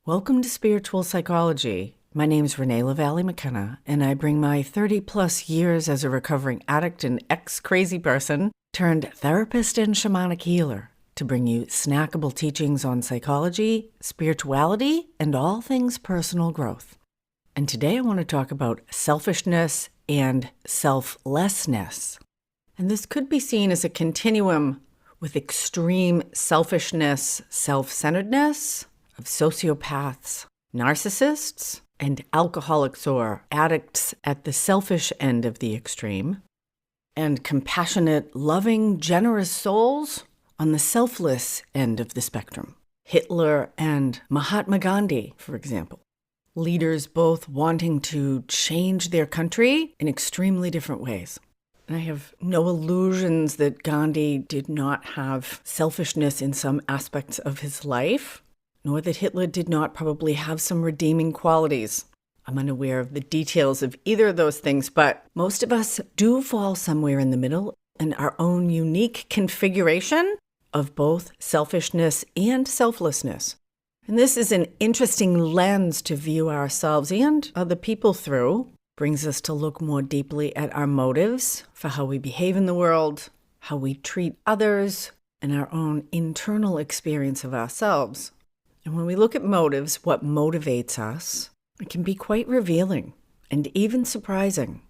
Welcome to Spiritual Psychology. My name's Renee McKenna, and I bring my 30-plus years as a recovering addict and ex-crazy person turned therapist and shamanic healer to bring you snackable teachings on psychology, spirituality, and all things personal growth. And today I want to talk about selfishness and selflessness. And this could be seen as a continuum with extreme selfishness, self-centeredness, of sociopaths, narcissists, and alcoholics or addicts at the selfish end of the extreme, and compassionate, loving, generous souls on the selfless end of the spectrum. Hitler and Mahatma Gandhi, for example. Leaders both wanting to change their country in extremely different ways. And I have no illusions that Gandhi did not have selfishness in some aspects of his life, nor that Hitler did not probably have some redeeming qualities. I'm unaware of the details of either of those things, but most of us do fall somewhere in the middle in our own unique configuration of both selfishness and selflessness. And this is an interesting lens to view ourselves and other people through. Brings us to look more deeply at our motives for how we behave in the world, how we treat others, and our own internal experience of ourselves. And when we look at motives, what motivates us, it can be quite revealing and even surprising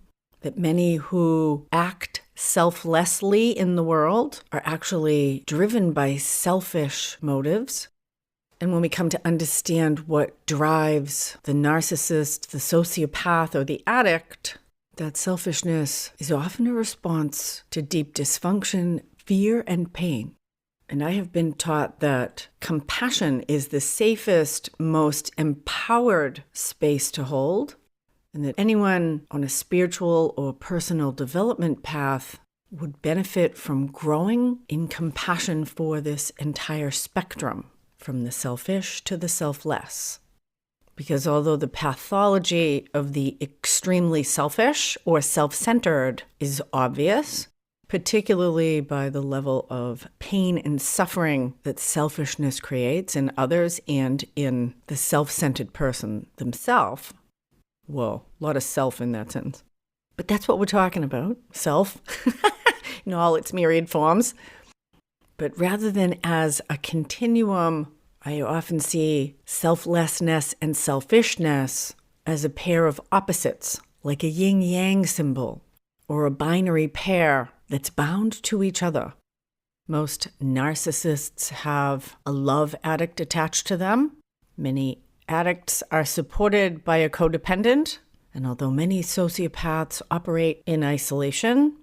that many who act selflessly in the world are actually driven by selfish motives. And when we come to understand what drives the narcissist, the sociopath, or the addict, that selfishness is often a response to deep dysfunction, fear, and pain. And I have been taught that compassion is the safest, most empowered space to hold, and that anyone on a spiritual or personal development path would benefit from growing in compassion for this entire spectrum, from the selfish to the selfless. Because although the pathology of the extremely selfish or self-centered is obvious, particularly by the level of pain and suffering that selfishness creates in others and in the self-centered person themselves. Whoa, a lot of self in that sentence. But that's what we're talking about, self, in all its myriad forms. But rather than as a continuum, I often see selflessness and selfishness as a pair of opposites, like a yin-yang symbol or a binary pair that's bound to each other. Most narcissists have a love addict attached to them. Many addicts are supported by a codependent, and although many sociopaths operate in isolation,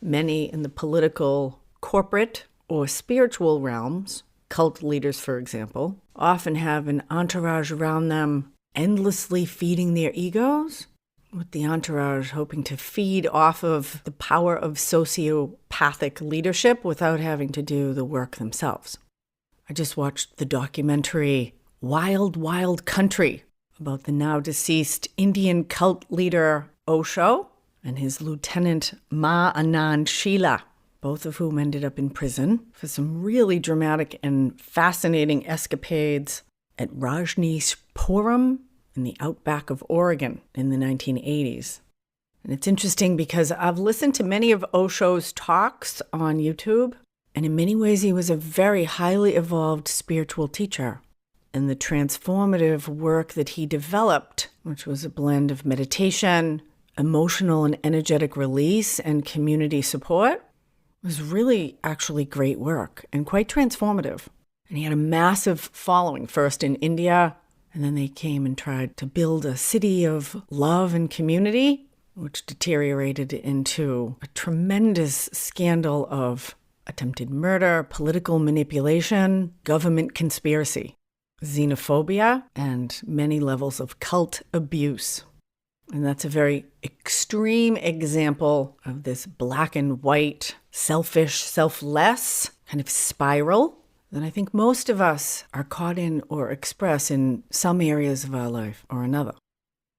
many in the political, corporate, or spiritual realms, cult leaders, for example, often have an entourage around them endlessly feeding their egos, with the entourage hoping to feed off of the power of sociopathic leadership without having to do the work themselves. I just watched the documentary Wild, Wild Country about the now deceased Indian cult leader Osho and his lieutenant Ma Anand Sheela, both of whom ended up in prison for some really dramatic and fascinating escapades at Rajneeshpuram in the outback of Oregon in the 1980s. And it's interesting because I've listened to many of Osho's talks on YouTube, and in many ways he was a very highly evolved spiritual teacher. And the transformative work that he developed, which was a blend of meditation, emotional and energetic release, and community support, was really actually great work and quite transformative. And he had a massive following, first in India, and then they came and tried to build a city of love and community, which deteriorated into a tremendous scandal of attempted murder, political manipulation, government conspiracy, xenophobia, and many levels of cult abuse. And that's a very extreme example of this black and white, selfish, selfless kind of spiral that I think most of us are caught in or express in some areas of our life or another.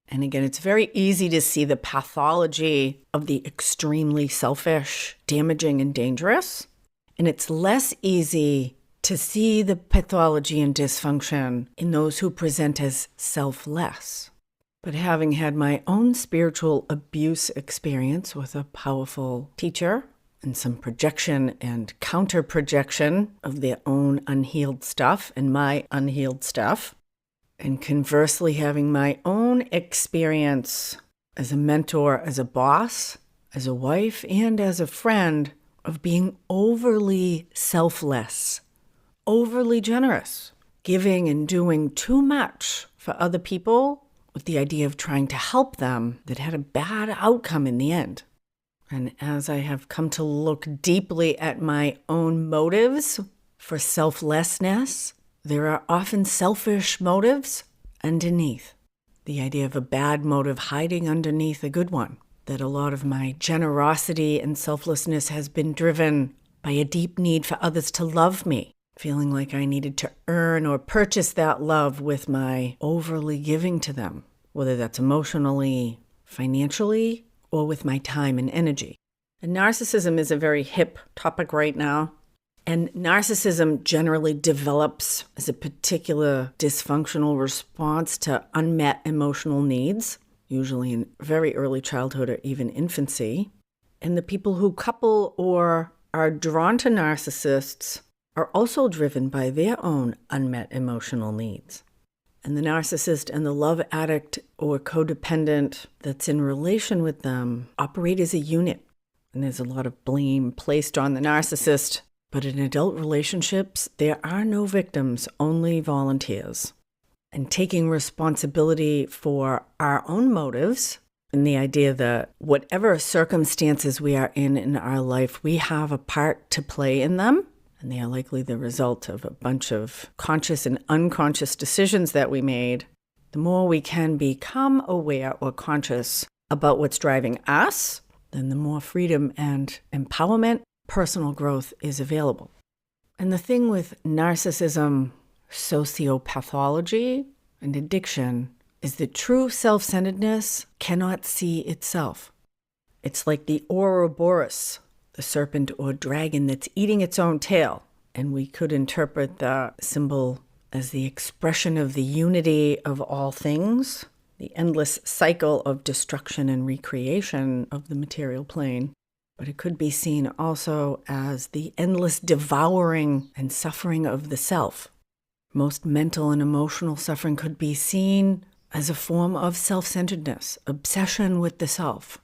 And again, it's very easy to see the pathology of the extremely selfish, damaging, and dangerous. And it's less easy to see the pathology and dysfunction in those who present as selfless. But having had my own spiritual abuse experience with a powerful teacher and some projection and counter-projection of their own unhealed stuff and my unhealed stuff, and conversely having my own experience as a mentor, as a boss, as a wife, and as a friend of being overly selfless, overly generous, giving and doing too much for other people with the idea of trying to help them that had a bad outcome in the end. And as I have come to look deeply at my own motives for selflessness, there are often selfish motives underneath. The idea of a bad motive hiding underneath a good one. That a lot of my generosity and selflessness has been driven by a deep need for others to love me, feeling like I needed to earn or purchase that love with my overly giving to them, whether that's emotionally, financially, or with my time and energy. And narcissism is a very hip topic right now. And narcissism generally develops as a particular dysfunctional response to unmet emotional needs, usually in very early childhood or even infancy. And the people who couple or are drawn to narcissists are also driven by their own unmet emotional needs. And the narcissist and the love addict or codependent that's in relation with them operate as a unit. And there's a lot of blame placed on the narcissist. But in adult relationships, there are no victims, only volunteers. And taking responsibility for our own motives and the idea that whatever circumstances we are in our life, we have a part to play in them. And they are likely the result of a bunch of conscious and unconscious decisions that we made. The more we can become aware or conscious about what's driving us, then the more freedom and empowerment, personal growth is available. And the thing with narcissism, sociopathology, and addiction is that true self-centeredness cannot see itself. It's like the Ouroboros, the serpent or dragon that's eating its own tail. And we could interpret the symbol as the expression of the unity of all things, the endless cycle of destruction and recreation of the material plane. But it could be seen also as the endless devouring and suffering of the self. Most mental and emotional suffering could be seen as a form of self-centeredness, obsession with the self,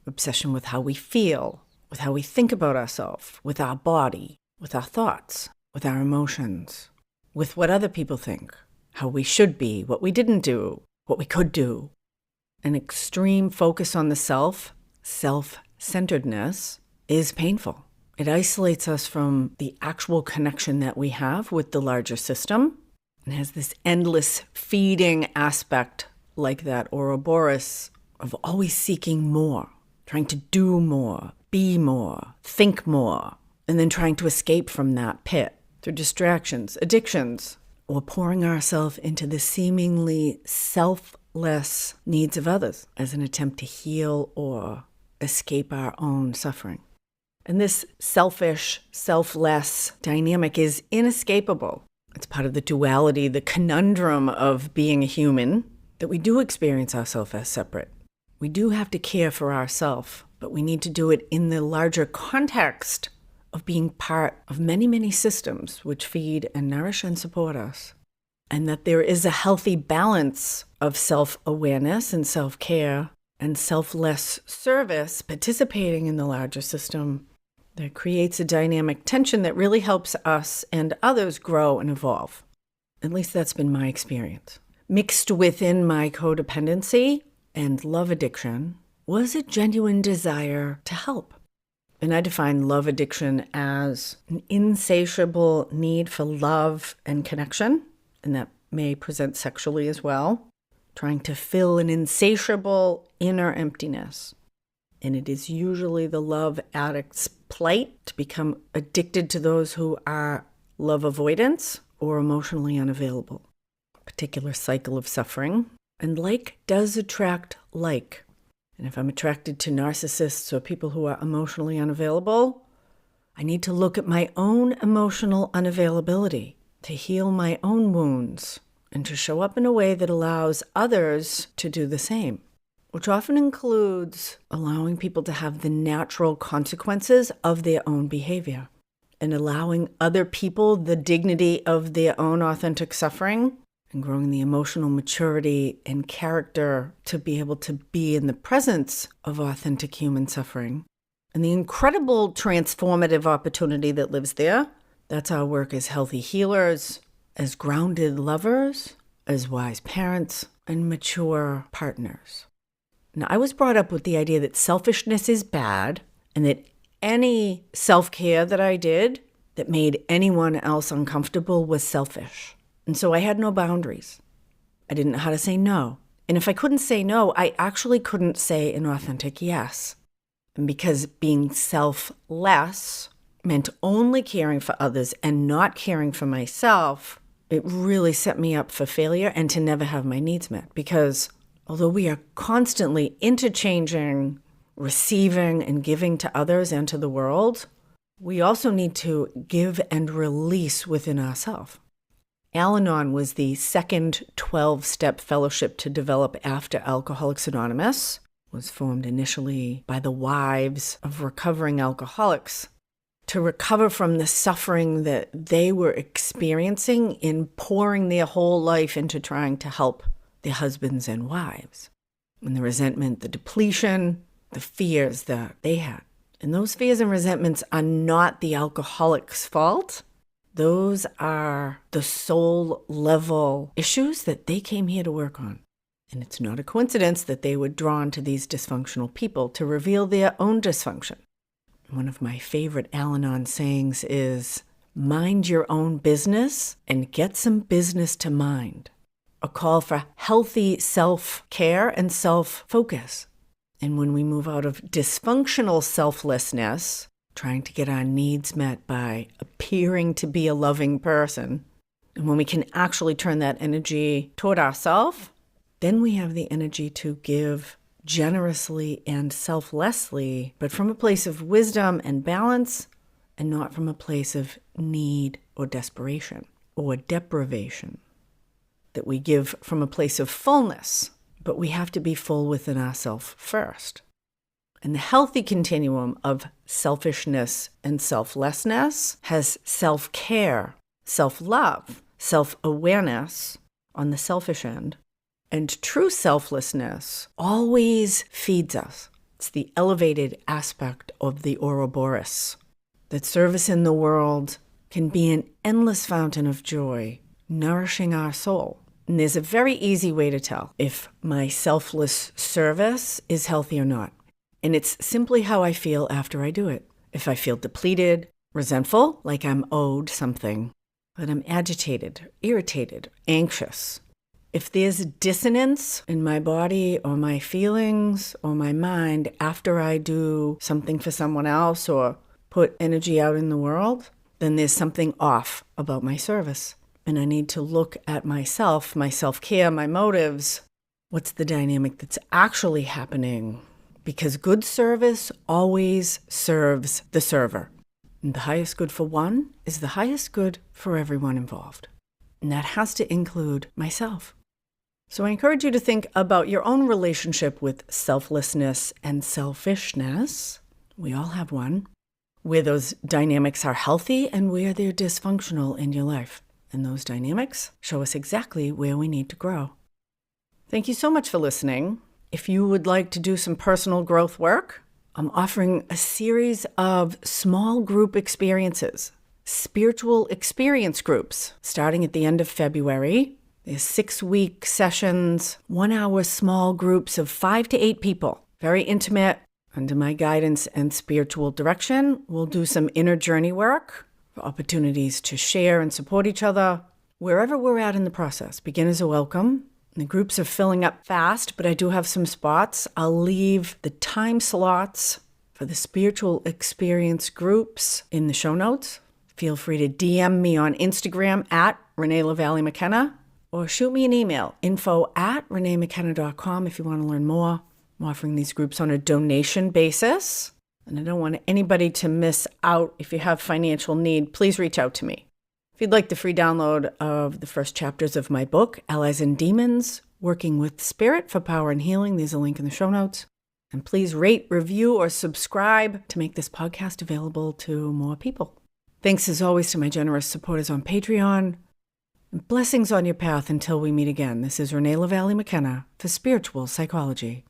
obsession with how we feel, with how we think about ourselves, with our body, with our thoughts, with our emotions, with what other people think, how we should be, what we didn't do, what we could do. An extreme focus on the self, self-centeredness, is painful. It isolates us from the actual connection that we have with the larger system and has this endless feeding aspect like that Ouroboros of always seeking more, trying to do more, be more, think more, and then trying to escape from that pit through distractions, addictions, or pouring ourselves into the seemingly selfless needs of others as an attempt to heal or escape our own suffering. And this selfish, selfless dynamic is inescapable. It's part of the duality, the conundrum of being a human, that we do experience ourselves as separate. We do have to care for ourselves, but we need to do it in the larger context of being part of many, many systems which feed and nourish and support us. And that there is a healthy balance of self-awareness and self-care and selfless service participating in the larger system that creates a dynamic tension that really helps us and others grow and evolve. At least that's been my experience. Mixed within my codependency and love addiction was a genuine desire to help. And I define love addiction as an insatiable need for love and connection, and that may present sexually as well, trying to fill an insatiable inner emptiness. And it is usually the love addict's plight to become addicted to those who are love avoidance or emotionally unavailable. A particular cycle of suffering. And like does attract like. And if I'm attracted to narcissists or people who are emotionally unavailable, I need to look at my own emotional unavailability to heal my own wounds and to show up in a way that allows others to do the same, which often includes allowing people to have the natural consequences of their own behavior and allowing other people the dignity of their own authentic suffering and growing the emotional maturity and character to be able to be in the presence of authentic human suffering and the incredible transformative opportunity that lives there. That's our work as healthy healers, as grounded lovers, as wise parents, and mature partners. Now, I was brought up with the idea that selfishness is bad and that any self-care that I did that made anyone else uncomfortable was selfish. And so I had no boundaries. I didn't know how to say no. And if I couldn't say no, I actually couldn't say an authentic yes. And because being selfless meant only caring for others and not caring for myself, it really set me up for failure and to never have my needs met. Because although we are constantly interchanging, receiving, and giving to others and to the world, we also need to give and release within ourselves. Al-Anon was the second 12-step fellowship to develop after Alcoholics Anonymous. It was formed initially by the wives of recovering alcoholics to recover from the suffering that they were experiencing in pouring their whole life into trying to help their husbands and wives. And the resentment, the depletion, the fears that they had. And those fears and resentments are not the alcoholic's fault. Those are the soul level issues that they came here to work on. And it's not a coincidence that they were drawn to these dysfunctional people to reveal their own dysfunction. One of my favorite Al-Anon sayings is, mind your own business and get some business to mind. A call for healthy self-care and self-focus. And when we move out of dysfunctional selflessness, trying to get our needs met by appearing to be a loving person, and when we can actually turn that energy toward ourselves, then we have the energy to give generously and selflessly, but from a place of wisdom and balance, and not from a place of need or desperation or deprivation. That we give from a place of fullness, but we have to be full within ourselves first. And the healthy continuum of selfishness and selflessness has self-care, self-love, self-awareness on the selfish end. And true selflessness always feeds us. It's the elevated aspect of the Ouroboros. That service in the world can be an endless fountain of joy, nourishing our soul. And there's a very easy way to tell if my selfless service is healthy or not. And it's simply how I feel after I do it. If I feel depleted, resentful, like I'm owed something, that I'm agitated, irritated, anxious. If there's dissonance in my body or my feelings or my mind after I do something for someone else or put energy out in the world, then there's something off about my service. And I need to look at myself, my self-care, my motives. What's the dynamic that's actually happening? Because good service always serves the server. And the highest good for one is the highest good for everyone involved. And that has to include myself. So I encourage you to think about your own relationship with selflessness and selfishness. We all have one. Where those dynamics are healthy and where they're dysfunctional in your life. And those dynamics show us exactly where we need to grow. Thank you so much for listening. If you would like to do some personal growth work, I'm offering a series of small group experiences, spiritual experience groups, starting at the end of February. There's 6-week sessions, 1-hour small groups of 5 to 8 people, very intimate. Under my guidance and spiritual direction, we'll do some inner journey work, for opportunities to share and support each other, wherever we're at in the process. Beginners are welcome. The groups are filling up fast, but I do have some spots. I'll leave the time slots for the spiritual experience groups in the show notes. Feel free to DM me on Instagram at Renee McKenna, or shoot me an email, info@reneemckenna.com if you want to learn more. I'm offering these groups on a donation basis. And I don't want anybody to miss out. If you have financial need, please reach out to me. If you'd like the free download of the first chapters of my book, Allies and Demons, Working with Spirit for Power and Healing, there's a link in the show notes. And please rate, review, or subscribe to make this podcast available to more people. Thanks as always to my generous supporters on Patreon. Blessings on your path until we meet again. This is Renee McKenna for Spiritual Psychology.